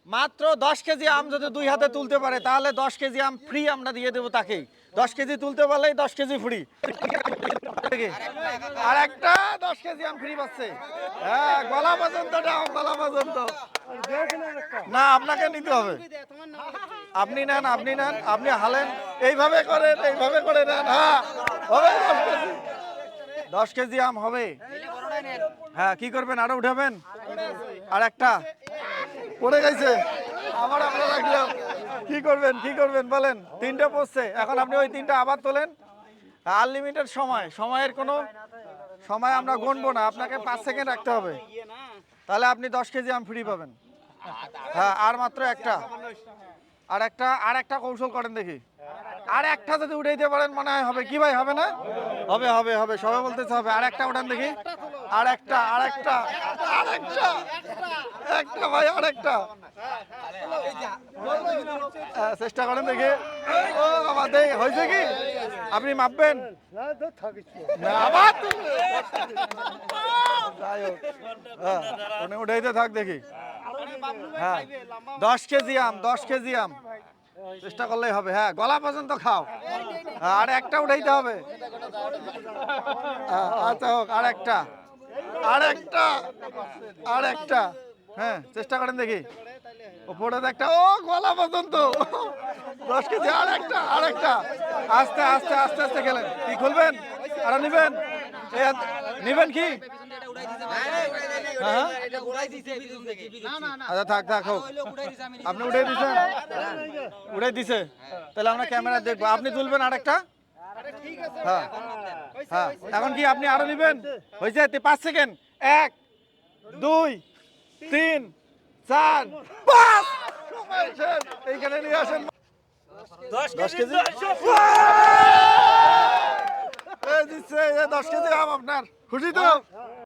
মাত্র 10 কেজি আম যদি দুই হাতে তুলতে পারে তাহলে 10 কেজি আম ফ্রি আমরা দিয়ে দেবো তাকেই। 10 কেজি তুলতে পারলেই 10 কেজি ফ্রি। আর একটা 10 কেজি আম ফ্রি পাচ্ছে। হ্যাঁ, গলা পর্যন্ত দাও, গলা পর্যন্ত। না, আপনাকে নিতে হবে। আপনি নেন, আপনি নেন, আপনি হালেন, এইভাবে করেন, এইভাবে করে নেন। হ্যাঁ, হবে 10 কেজি। 10 কেজি আম হবে। হ্যাঁ, কি করবেন? আরো উঠাবেন? আর একটা পড়ে গেছে, আবার আমরা রাখলাম। কি করবেন, কি করবেন বলেন? তিনটা পড়ছে, এখন আপনি ওই তিনটা আবার তোলেন। আনলিমিটেড সময়, সময়ের কোনো সময় আমরা গুনবো না, আপনাকে 5 সেকেন্ড রাখতে হবে, তাহলে আপনি 10 কেজি আম ফ্রি পাবেন। হ্যাঁ, আর মাত্র একটা। আর একটা কৌশল করেন দেখি। আর একটা যদি উঠাইতে পারেন মনে হয় হবে। কি ভাই, হবে না? হবে, হবে, হবে, সবাই বলতেছে হবে। আর একটা উঠান দেখি। আর একটা, আর একটা, আর একটা, একটা ভাই, আর একটা। চেষ্টা করেন দেখি। ও আমাদের হয়েছে কি? আপনি মাপবেন? না, আবার যাই হোক, হ্যাঁ, উনি উঠাইতে থাক দেখি। হ্যাঁ, 10 কেজি আম, 10 কেজি আম চেষ্টা করলেই হবে। হ্যাঁ, গলা পর্যন্ত খাও। আর একটা উঠাইতে হবে। আচ্ছা হোক, আর একটা, আর একটা, আর একটা। হ্যাঁ, চেষ্টা করেন দেখি। ওপরে একটা, ও গলা পর্যন্ত 10 কেজি। আর একটা, আর একটা। আস্তে আস্তে আস্তে আস্তে গেলেন। কি খুলবেন? আর নিবেন? নিবেন কি? হ্যাঁ, আচ্ছা থাক থাক হোক। আপনি উঠে দিচ্ছেন? উঠে দিছে, তাহলে আমরা ক্যামেরা দেখবো। আপনি তুলবেন আরেকটা। হ্যাঁ, হ্যাঁ, এখন কি আপনি আরো নিবেন? হয়েছে 5 সেকেন্ড। 1 2 3 4 5 সময় শেষ। এইখানে নিয়ে আসেন 10 কেজি। এই দিচ্ছে, 10 কেজি আম আপনার। খুশি তো?